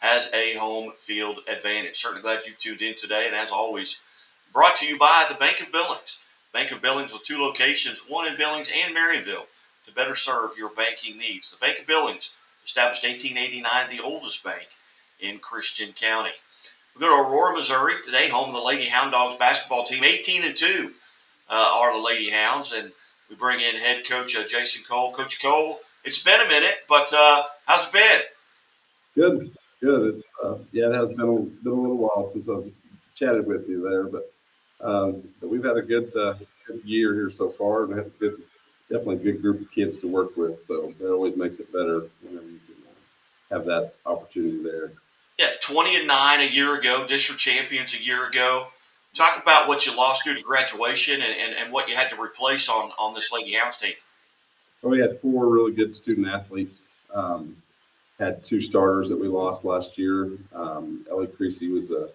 has a home field advantage. Certainly glad you've tuned in today. And as always, brought to you by the Bank of Billings. Bank of Billings with 2 locations, one in Billings and Marionville, to better serve your banking needs. The Bank of Billings, established 1889, the oldest bank in Christian County. We go to Aurora, Missouri today, home of the Lady Hound Dogs basketball team. 18-2 are the Lady Hounds, and we bring in head coach Jason Cole. Coach Cole, it's been a minute, but how's it been? Good, good. It's it has been a little while since I've chatted with you there, but we've had a good year here so far, and had definitely a good group of kids to work with. So that always makes it better whenever you can have that opportunity there. Yeah, 20-9 a year ago, district champions a year ago. Talk about what you lost due to graduation and what you had to replace on this Lady Hounds team. Well, we had 4 really good student athletes. Had 2 starters that we lost last year. Ellie Creasy was a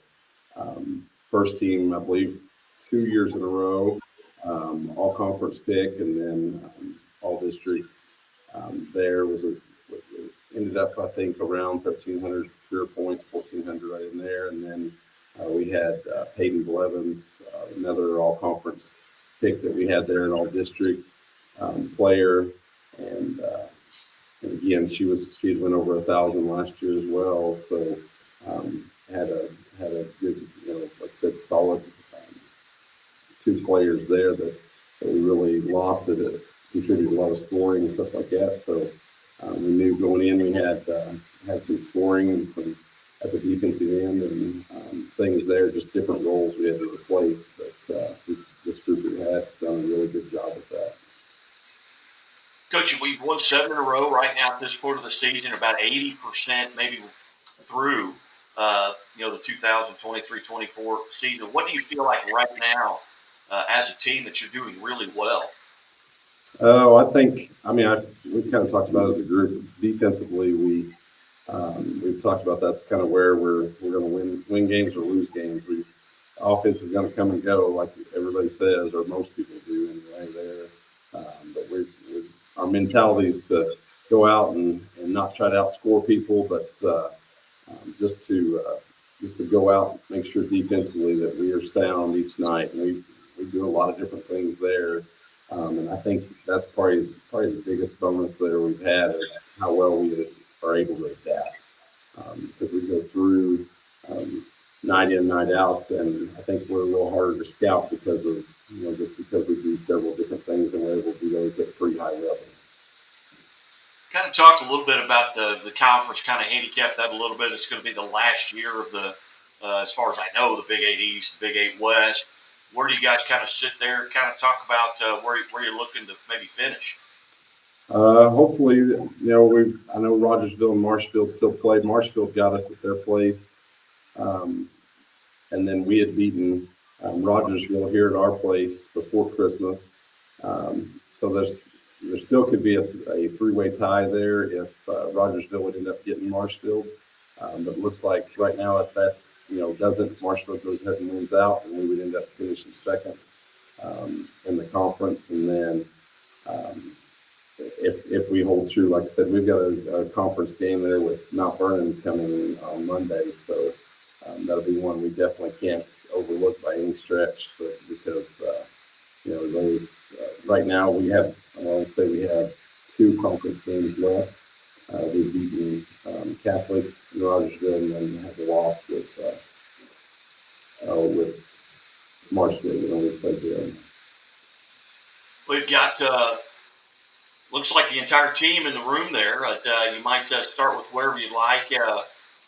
first team, I believe, 2 years in a row, all conference pick, and then all district. There was ended up, I think, around 1,300 career points, 1,400 right in there, and then we had Peyton Blevins, another all conference pick that we had there, an all district player, and again, she had went over 1,000 last year as well. So had a good, like I said, solid 2 players there that we really lost it. It contributed a lot of scoring and stuff like that. So we knew going in we had some scoring and some at the defensive end and things there, just different roles we had to replace. But this group we had has done a really good job with that. Coach, we've won 7 in a row right now at this point of the season, about 80% maybe through the 2023-24 season. What do you feel like right now as a team that you're doing really well? Oh, we kind of talked about it as a group. Defensively, we've talked about that's kind of where we're going to win games or lose games. Offense is going to come and go, like everybody says, or most people do anyway. There, but our mentality is to go out and not try to outscore people, but just to go out and make sure defensively that we are sound each night. And we do a lot of different things there. And I think that's probably the biggest bonus there we've had is how well we are able to adapt. Because we go through night in, night out, and I think we're a little harder to scout because of just because we do several different things and we're able to do those at a pretty high level. Kind of talked a little bit about the conference, kind of handicapped that a little bit. It's going to be the last year of the, as far as I know, the Big 8 East, the Big 8 West. Where do you guys kind of sit there, kind of talk about where you're looking to maybe finish? Hopefully, I know Rogersville and Marshfield still played. Marshfield got us at their place. And then we had beaten Rogersville here at our place before Christmas. So there still could be a 3-way tie there if Rogersville would end up getting Marshfield. But it looks like right now, if that's, doesn't, Marshfield goes ahead and wins out, and we would end up finishing second in the conference. And then if we hold true, like I said, we've got a conference game there with Mount Vernon coming on Monday. So that'll be one we definitely can't overlook by any stretch, because those right now we have 2 conference games left. We've beaten Catholic in Rogersville, and then have lost with Marshfield. We played them. We've got looks like the entire team in the room there. You might start with wherever you'd like,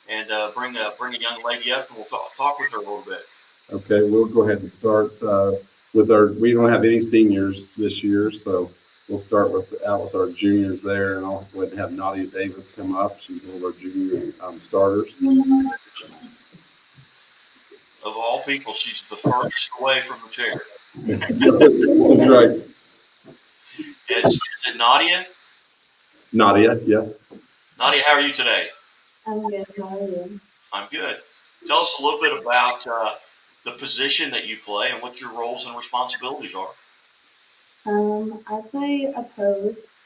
and bring a young lady up, and we'll talk with her a little bit. Okay, we'll go ahead and start with we don't have any seniors this year, so we'll start with our juniors there, and I'll go ahead and have Nadia Davis come up. She's one of our junior starters. Of all people, she's the furthest away from the chair. That's right. Is it Nadia? Nadia, yes. Nadia, how are you today? I'm good. How are you? I'm good. Tell us a little bit about the position that you play and what your roles and responsibilities are. I play a post,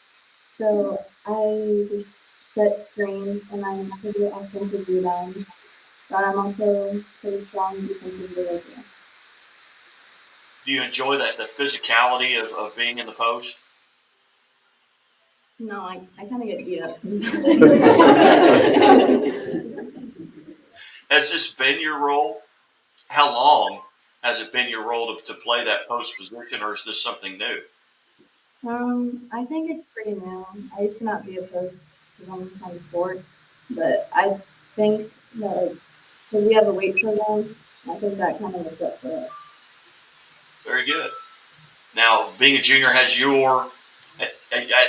so I just set screens, and I'm to do offensive rebounds. But I'm also pretty strong defensively as well. Do you enjoy the physicality of being in the post? No, I kind of get beat up sometimes. Has this been your role? How long has it been your role to play that post position, or is this something new? I think it's pretty new. I used to not be a post because I'm kind of short, but I think that because we have a weight program, I think that kind of makes up for it. Very good. Now, being a junior has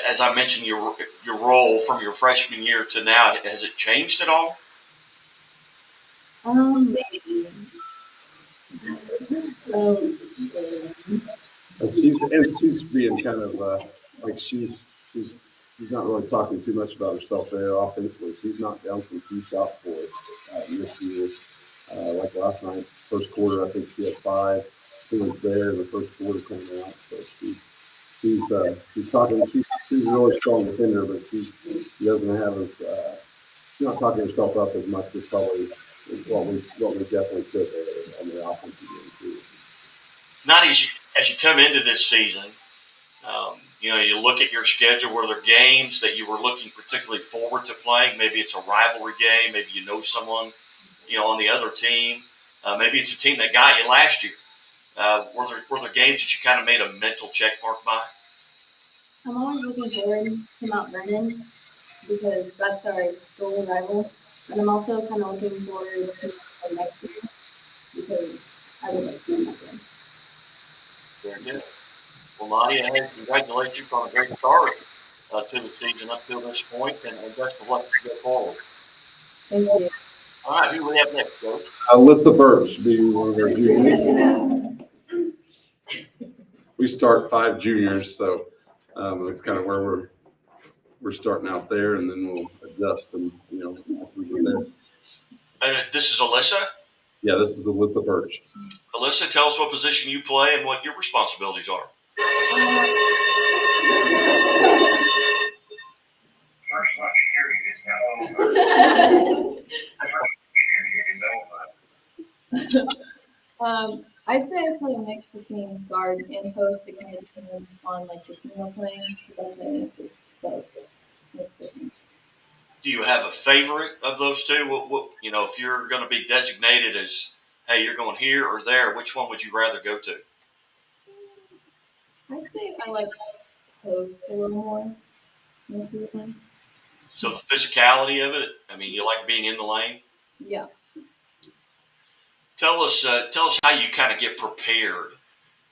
as I mentioned, your role from your freshman year to now, has it changed at all? Maybe. um, She's being kind of like she's not really talking too much about herself there offensively. She's knocked down some key shots for us this year. Like last night, first quarter, I think she had 5 points there in the first quarter coming out. So she's talking. She's a really strong defender, but she doesn't have as she's not talking herself up as much as probably what we definitely could there on the offensive game too. Not as you come into this season, you look at your schedule. Were there games that you were looking particularly forward to playing? Maybe it's a rivalry game. Maybe you know someone, on the other team. Maybe it's a team that got you last year. Were there games that you kind of made a mental check mark by? I'm always looking forward to Mount Vernon because that's our school rival, and I'm also kind of looking forward to next year because I would like to win that game. Very good. Well, Nadia, hey, congratulations on a great start to the season up till this point, and best of luck to go forward. Thank you. All right, who do we have next, Coach? Alyssa Birch being one of our juniors. We start 5 juniors, so it's kind of where we're starting out there, and then we'll adjust and after we get there. This is Alyssa. Yeah, this is Alyssa Birch. Alyssa, tell us what position you play and what your responsibilities are. First lunch period is now over. The first period is over. I'd say I play a mix between guard and post. It kind of depends on the team I'm playing. But Do you have a favorite of those two? What if you're going to be designated as, hey, you're going here or there, which one would you rather go to? I'd say I like post a little more most of the time. So the physicality of it, you like being in the lane? Yeah. Tell us how you kind of get prepared.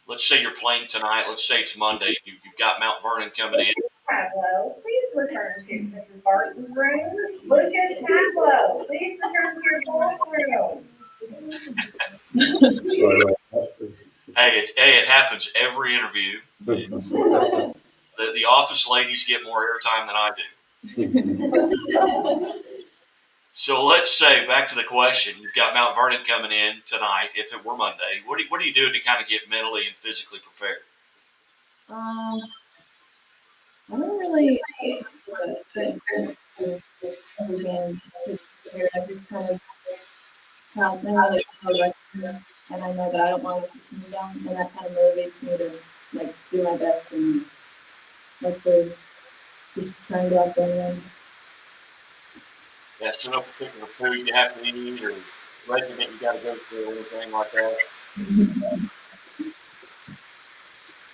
Let's say you're playing tonight. Let's say it's Monday. You've got Mount Vernon coming in. Pablo, please return to Mrs. Barton's room. Lucas Pablo, please return to your room. Hey, it happens every interview. The office ladies get more airtime than I do. So let's say, back to the question, you've got Mount Vernon coming in tonight. If it were Monday, what are you doing to kind of get mentally and physically prepared? I don't really say every game to prepare. I just kind of have and I know that I don't want to let the team down, and that kind of motivates me to do my best and to just try and go out there and win. Yeah, so no particular food you have to eat or regiment you got to go to or anything like that.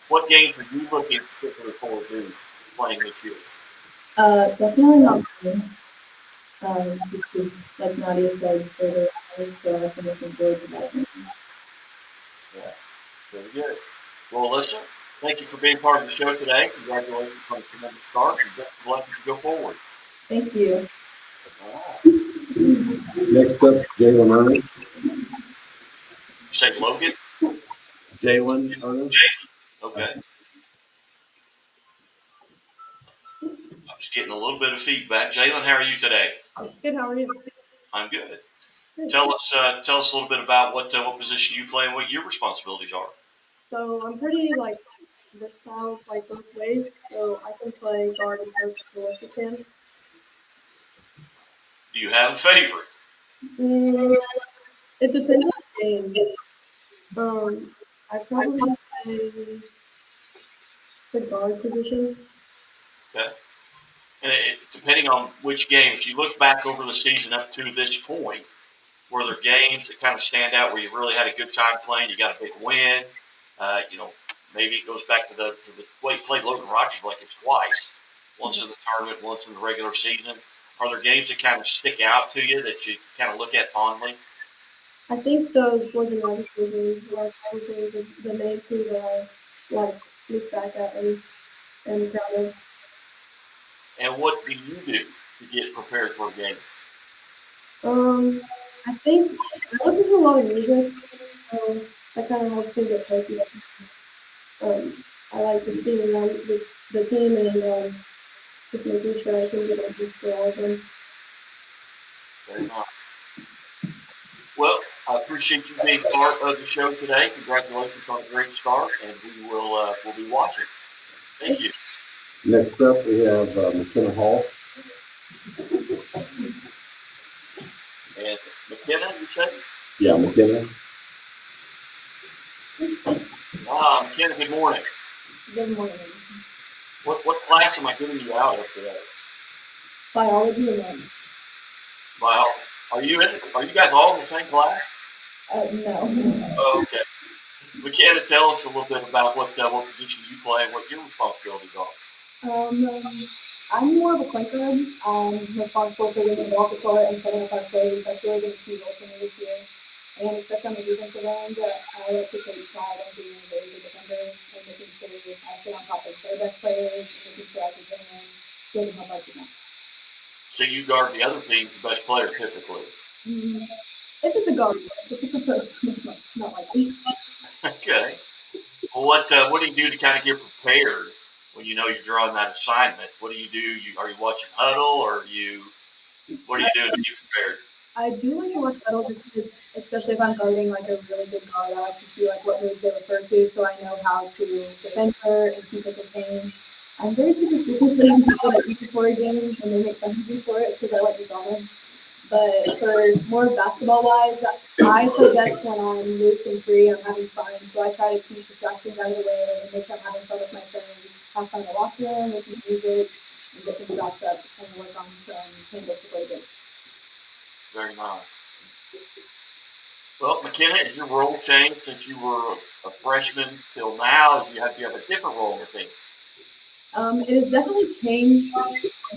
What games are you looking particularly forward to playing this year? Definitely not good. Just because, like Nadia said, for the hours, so I've been looking forward to that. Yeah, very good. Well, Alyssa, thank you for being part of the show today. Congratulations on a tremendous start, and best of luck as you go forward. Thank you. All right. Next up, Jalen Ernest. You say Logan? Jalen Ernest. Okay. I was getting a little bit of feedback. Jalen, how are you today? Good. How are you? I'm good. Tell us a little bit about what position you play and what your responsibilities are. So I'm pretty versatile, both ways. So I can play guard and post if Melissa can. Do you have a favorite? Mm, it depends on the game. I probably say the guard position. Okay. And depending on which game, if you look back over the season up to this point, were there games that kind of stand out where you really had a good time playing? You got a big win. You know, maybe it goes back to the way you played Logan Rogers like it's twice, once in the tournament, once in the regular season. Are there games that kind of stick out to you that you kind of look at fondly? I think those Logan Rogers games are probably the main two that I like look back at and proud of. And what do you do to get prepared for a game? I think I listen to a lot of music, so that kind of helps me get focused. I like just being around the team and just making sure I can get a boost for all of them. Very nice. Well, I appreciate you being part of the show today. Congratulations on a great start, and we'll be watching. Thank you. Next up, we have McKenna Hall. And McKenna, you said? Yeah, McKenna. McKenna, good morning. Good morning. What class am I getting you out of today? Biology and maths. Well, are you guys all in the same class? No. Oh, okay. McKenna, tell us a little bit about what position you play and what your responsibilities are. I'm more of a point guard. I'm responsible for winning the ball the court and setting up our plays. That's really been a key role for me this year. And especially on the defensive end, I like to take pride in being a very good defender and making sure I stay on top of their best players and making sure I can turn in so they can help our team out. So you guard the other team's best player typically. If it's a guard, yes. If it's a post, it's not likely. Okay. Well, what do you do to kind of get prepared when you know you're drawing that assignment? What do you do? Are you watching huddle, or what are you doing to get prepared? I do like to watch huddle just because, especially if I'm guarding like a really good guard, I like to see like what moves they refer to, so I know how to defend her and keep it contained. I'm very superstitious of people that eat before a game and they make fun of me for it because I like McDonald's. But for more basketball wise, I play best when I'm loose and free and I'm having fun. So I try to keep distractions out of the way and make sure I'm having fun with my friends, have fun in the locker room, listen to music, and get some shots up and work on some handles before the game. Very nice. Well, McKenna, has your role changed since you were a freshman till now? Do you have a different role in the team? It has definitely changed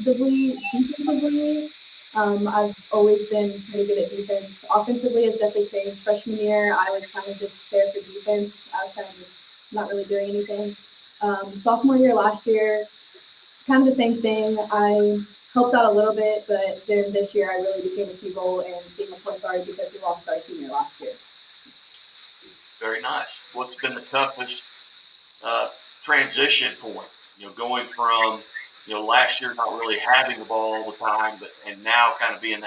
defensively. I've always been pretty good at defense. Offensively has definitely changed. Freshman year, I was kind of just there for defense. I was kind of just not really doing anything. Sophomore year, last year, kind of the same thing. I helped out a little bit, but then this year I really became a key role in being a point guard because we lost our senior last year. Very nice. What's been the toughest transition point? Going from last year not really having the ball all the time, and now kind of being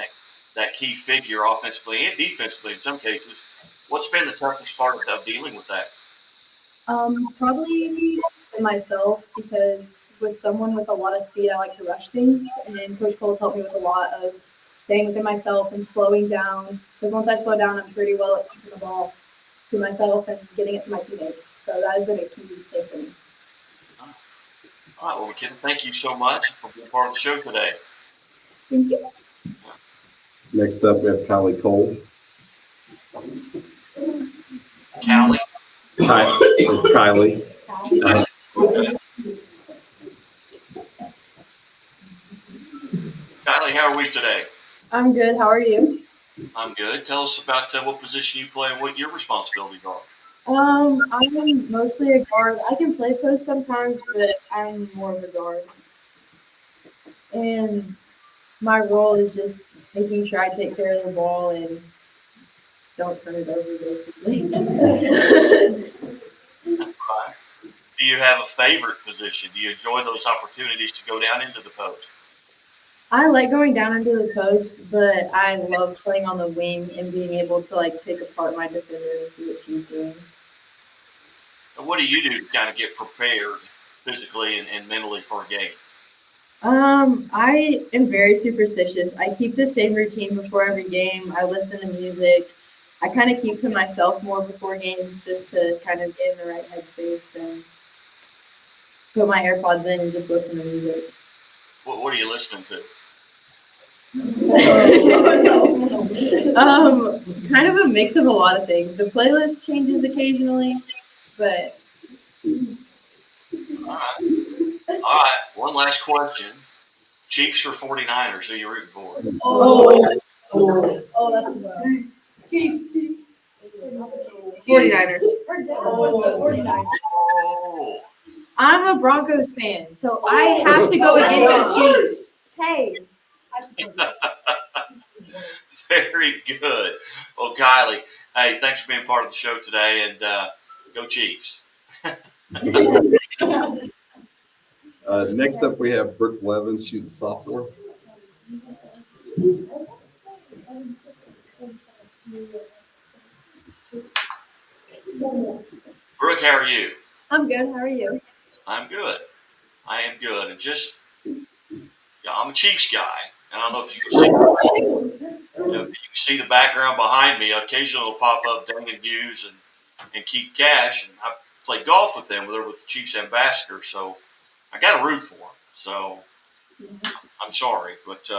that key figure offensively and defensively in some cases. What's been the toughest part of dealing with that? Probably myself because with someone with a lot of speed, I like to rush things, and Coach Cole's helped me with a lot of staying within myself and slowing down. Because once I slow down, I'm pretty well at keeping the ball to myself and getting it to my teammates. So that has been a key thing for me. All right, well, McKenna, thank you so much for being part of the show today. Thank you. Next up, we have Kylie Cole. Callie? It's Kylie. Kylie, how are we today? I'm good. How are you? I'm good. Tell us about what position you play and what your responsibilities are. I'm mostly a guard. I can play post sometimes, but I'm more of a guard. And my role is just making sure I take care of the ball and don't turn it over, basically. Right. Do you have a favorite position? Do you enjoy those opportunities to go down into the post? I like going down into the post, but I love playing on the wing and being able to pick apart my defender and see what she's doing. And what do you do to kind of get prepared physically and mentally for a game? I am very superstitious. I keep the same routine before every game. I listen to music. I kind of keep to myself more before games just to kind of get in the right headspace and put my AirPods in and just listen to music. What are you listening to? Kind of a mix of a lot of things. The playlist changes occasionally, but All right. All right. One last question. Chiefs or 49ers? Who you rooting for? That's a no. Chiefs. 49ers. What's the 49? Oh, I'm a Broncos fan, so I have to go against the Chiefs. Hey. very good. Well, Kylie, hey, thanks for being part of the show today, and go Chiefs. Next up, we have Brooke Levins. She's a sophomore. Brooke, how are you? I'm good. How are you? I'm good. I am good. And just, yeah, I'm a Chiefs guy. And I don't know if you can see, you can see the background behind me. Occasionally it'll pop up Dana Hughes and Keith Cash. And I play golf with them. They're with the Chiefs ambassador. So I got to root for them. So I'm sorry. But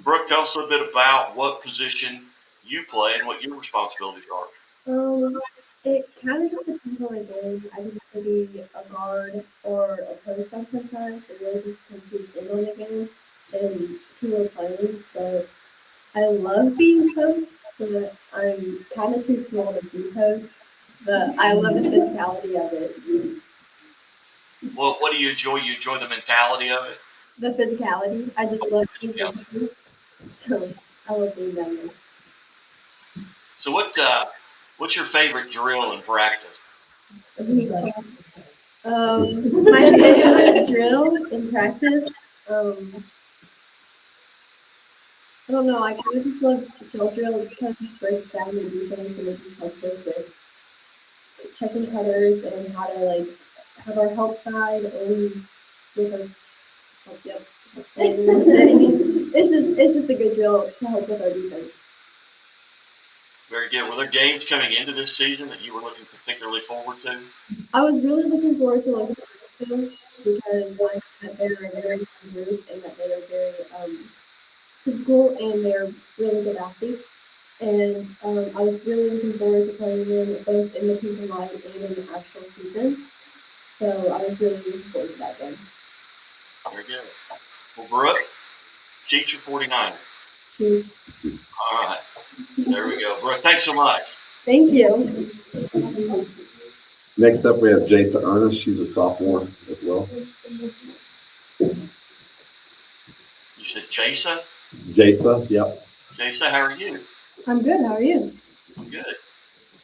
Brooke, tell us a little bit about what position you play and what your responsibilities are. It kind of just depends on the game. I can either be a guard or a post on sometimes. It really just depends who's in on the game and who we're playing. But I love being post, but I'm kind of too small to be post. But I love the physicality of it. Well, what do you enjoy? You enjoy the mentality of it? The physicality. I just love being physical. So I love being down there. So what's your favorite drill in practice? My favorite drill in practice, I don't know, I kind of just love shell drill. It kind of just breaks down the defense and it just helps us with checking cutters and how to like have our help side always with our help. Yep. It's just a good drill to help with our defense. Very good. Were there games coming into this season that you were looking particularly forward to? I was really looking forward to like Huntsville because I that they're a very fun group and that they're very physical and they're really good athletes. And I was really looking forward to playing them both in the pink and white and in the actual season. So I was really looking forward to that game. Very good. Well, Brooke, Chiefs or 49ers? Chiefs. All right. There we go. Brooke, thanks so much. Thank you. Next up, we have Jason Ernest. She's a sophomore as well. You said Jasa? Jasa, yep. Jasa, how are you? I'm good. How are you? I'm good.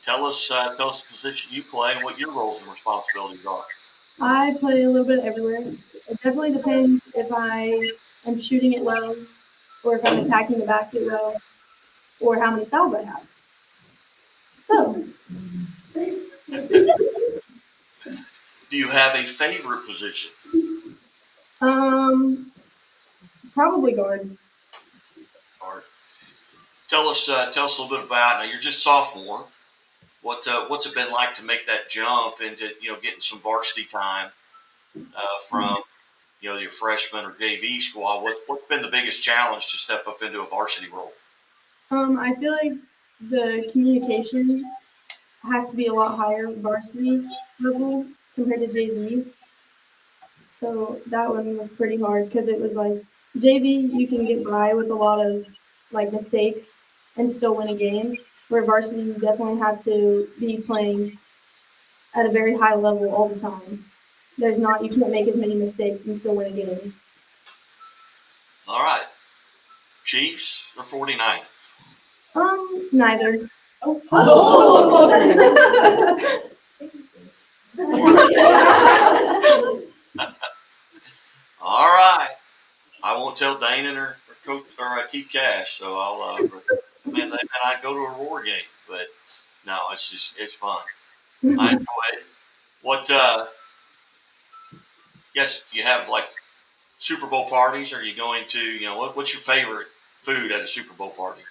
Tell us the position you play and what your roles and responsibilities are. I play a little bit everywhere. It definitely depends if I am shooting it well or if I'm attacking the basket well or how many fouls I have. So, Do you have a favorite position? probably guard. Or tell us a little bit about. Now you're just sophomore. What's it been like to make that jump into getting some varsity time from your freshman or JV squad? What's been the biggest challenge to step up into a varsity role? I feel like the communication has to be a lot higher varsity level compared to JV. So that one was pretty hard because it was like JV you can get by with a lot of like mistakes and still win a game. Where varsity you definitely have to be playing at a very high level all the time. You can't make as many mistakes and still win a game. All right, Chiefs or 49ers? Neither. All right. I won't tell Dana or Coach or Keith Cash, so I'll recommend that I go to a Aurora game. But no, it's fun. I enjoy it. What? Yes, you have like Super Bowl parties? Are you going to, what's your favorite food at a Super Bowl party?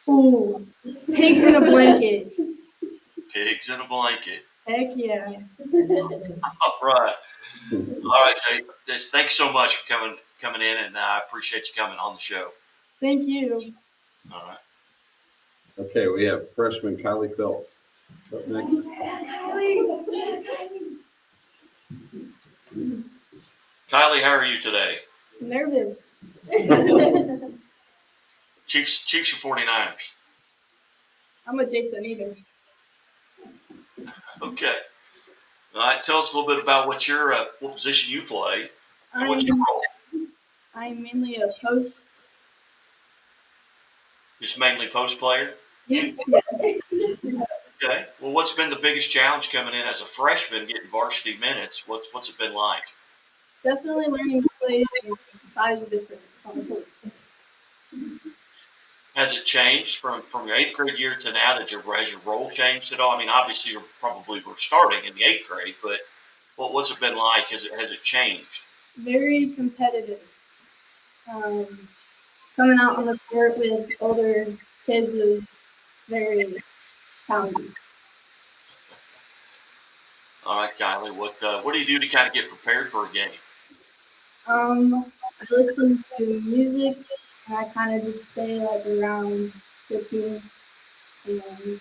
Ooh, pigs in a blanket. Pigs in a blanket. Heck yeah. All right. All right, Jay. Just thanks so much for coming in, and I appreciate you coming on the show. Thank you. All right. Okay, we have freshman Kylie Phelps up next. Kylie, how are you today? Nervous. Chiefs or 49ers? I'm a Jason either. Okay. All right. Tell us a little bit about what position you play and what's your role. I'm mainly a post. Just mainly post player? Yes. Okay. Well, what's been the biggest challenge coming in as a freshman getting varsity minutes? What's it been like? Definitely learning plays and size difference on the court. Has it changed from your 8th grade year to now? Has your role changed at all? I mean, obviously you probably were starting in the 8th grade, but what's it been like? Has it changed? Very competitive. Coming out on the court with older kids was very challenging. All right, Kylie, what do you do to kind of get prepared for a game? I listen to music and I kind of just stay like around the team and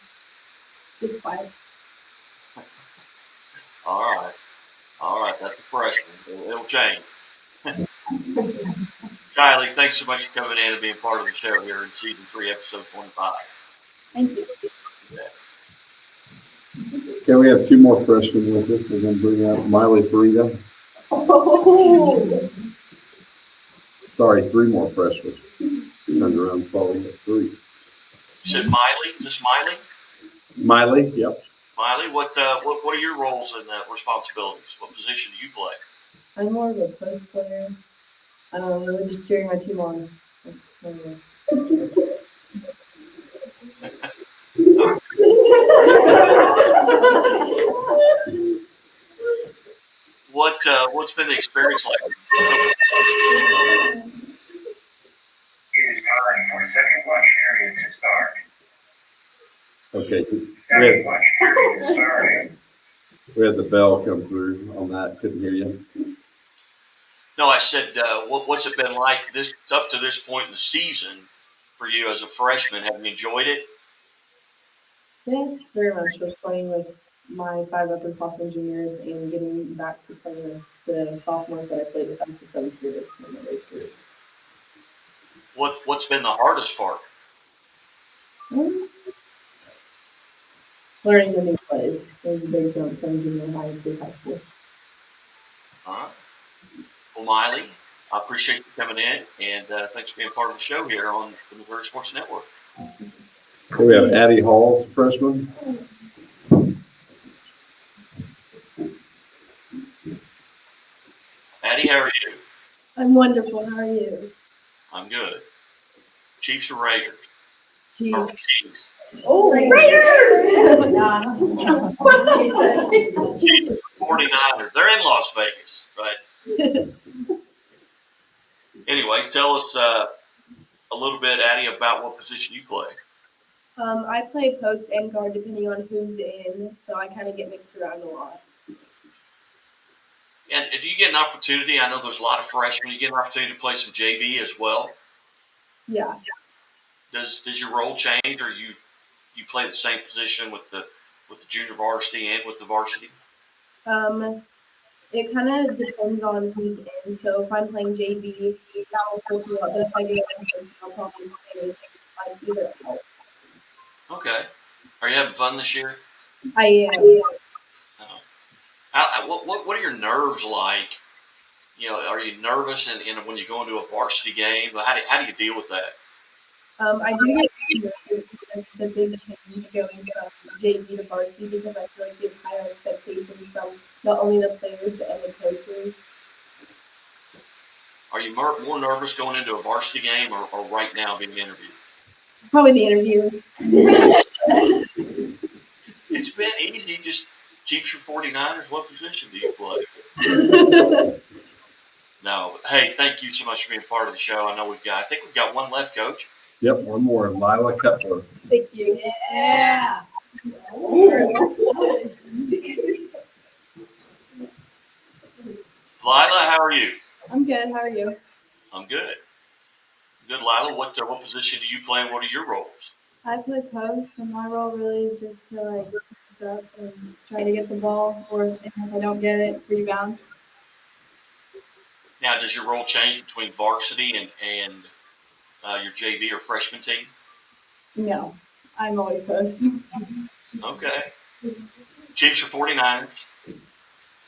just quiet. All right, that's a freshman. It'll change. Kylie, thanks so much for coming in and being part of the show here in season 3, episode 25. Thank you. Okay, we have 2 more freshmen with us. We're going to bring out Miley Faringa. Oh. Sorry, 3 more freshmen. Turned around and saw we had 3. You said Miley? Is this Miley? Miley, yep. Miley, what are your roles and responsibilities? What position do you play? I'm more of a post player. Really just cheering my team on. That's my role. What's been the experience like? It is time for second watch period to start. Okay, Second watch period is starting. we had the bell come through on that. Couldn't hear you. No, I said, what's it been like up to this point in the season for you as a freshman? Have you enjoyed it? Yes, very much. We're playing with my 5 upperclassmen juniors and getting back to play with the sophomores that I played with since the 7th grade and the 8th graders. What's been the hardest part? Learning the new plays. It was a big jump from junior high to high school. All right. Well, Miley, I appreciate you coming in, and thanks for being part of the show here on the Missouri Sports Network. Okay, we have Addie Halls, freshman. Addie, how are you? I'm wonderful. How are you? I'm good. Chiefs or Raiders? Chiefs. Or Chiefs. Oh, Chiefs or 49ers. They're in Las Vegas, right? Anyway, tell us a little bit, Addie, about what position you play. I play post and guard depending on who's in, so I kind of get mixed around a lot. And do you get an opportunity? I know there's a lot of freshmen. You get an opportunity to play some JV as well. Yeah. Does your role change, or you play the same position with the junior varsity and with the varsity? It kind of depends on who's in. So if I'm playing JV, that'll switch a lot. But if I get in person, I'll probably stay like either out. Okay. Are you having fun this year? I am. What are your nerves like? Are you nervous when you go into a varsity game? How do you deal with that? I do get nervous because of the big change going from JV to varsity, because I feel like you have higher expectations from not only the players but and the coaches. Are you more nervous going into a varsity game or right now being interviewed? Probably the interview. It's been easy. Just Chiefs or 49ers, what position do you play? No, hey, thank you so much for being part of the show. I know I think we've got one left, Coach. Yep, one more, Lila Cutworth. Thank you. Yeah. Lila, how are you? I'm good. How are you? I'm good. Good, Lila. What position do you play and what are your roles? I play post, and my role really is just to like mix up and try to get the ball, or if I don't get it, rebound. Now, does your role change between varsity and your JV or freshman team? No, I'm always post. Okay. Chiefs or 49ers?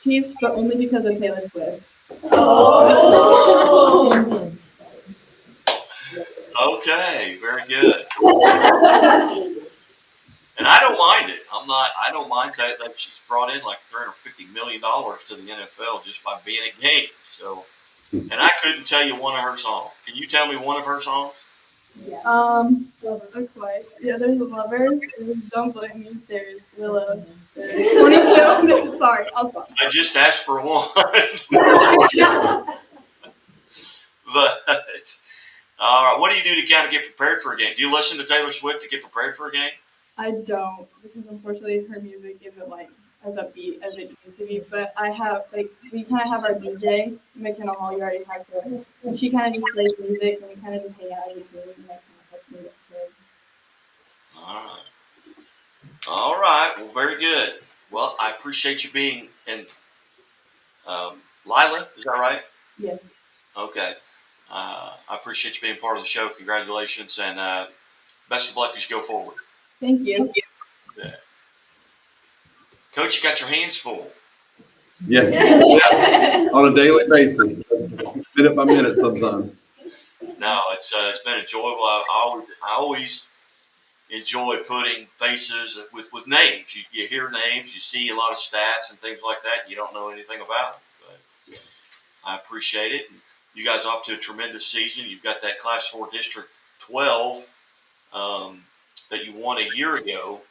Chiefs, but only because of Taylor Swift. Oh. Okay, very good. And I don't mind it. I don't mind that she's brought in like $350 million to the NFL just by being at games. So, and I couldn't tell you one of her songs. Can you tell me one of her songs? Not quite. Yeah, there's a lover. There's Don't Blame Me. There's Willow. There's 22. There's, sorry, I'll stop. I just asked for one. But all right, what do you do to kind of get prepared for a game? Do you listen to Taylor Swift to get prepared for a game? I don't, because unfortunately her music isn't like as upbeat as it used to be. But I have we kind of have our DJ McKenna Hall. You already talked to her, and she kind of just plays music, and we kind of just hang out as a team, and that kind of helps me get prepared. All right. All right. Well, very good. Well, I appreciate you being and Lila, is that right? Yes. Okay. I appreciate you being part of the show. Congratulations and best of luck as you go forward. Thank you. Yeah. Coach, you got your hands full. Yes, yes, on a daily basis, minute by minute sometimes. No, it's been enjoyable. I always enjoy putting faces with names. You hear names, you see a lot of stats and things like that. You don't know anything about them, but I appreciate it. And you guys are off to a tremendous season. You've got that Class 4 District 12 that you won a year ago.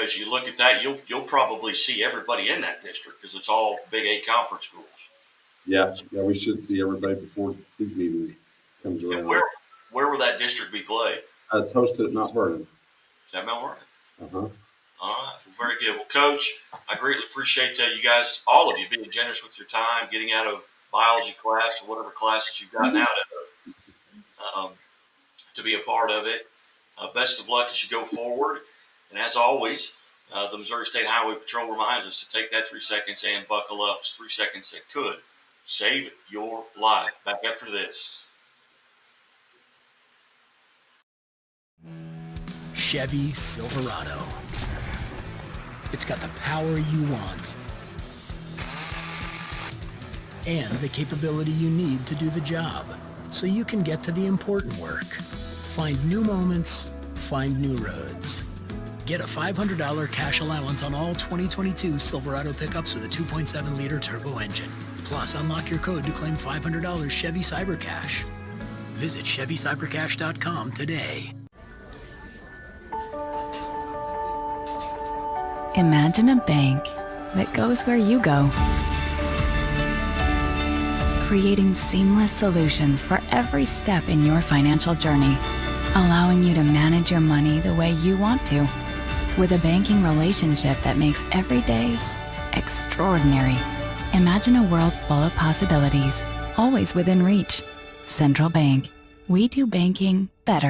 As you look at that, you'll probably see everybody in that district because it's all Big 8 conference schools. Yeah, we should see everybody before the season even comes around. And where will that district be played? It's hosted at Mount Vernon. Is that Mount Vernon? Uh-huh. All right, well, very good. Well, Coach, I greatly appreciate you guys, all of you, being generous with your time, getting out of biology class or whatever classes you've gotten out of to be a part of it. Best of luck as you go forward. And as always, the Missouri State Highway Patrol reminds us to take that 3 seconds and buckle up. It's 3 seconds that could save your life. Back after this. Chevy Silverado. It's got the power you want and the capability you need to do the job so you can get to the important work. Find new moments, find new roads. Get a $500 cash allowance on all 2022 Silverado pickups with a 2.7-liter turbo engine. Plus, unlock your code to claim $500 Chevy CyberCash. Visit ChevyCyberCash.com today. Imagine a bank that goes where you go, creating seamless solutions for every step in your financial journey, allowing you to manage your money the way you want to, with a banking relationship that makes every day extraordinary. Imagine a world full of possibilities, always within reach. Central Bank. We do banking better.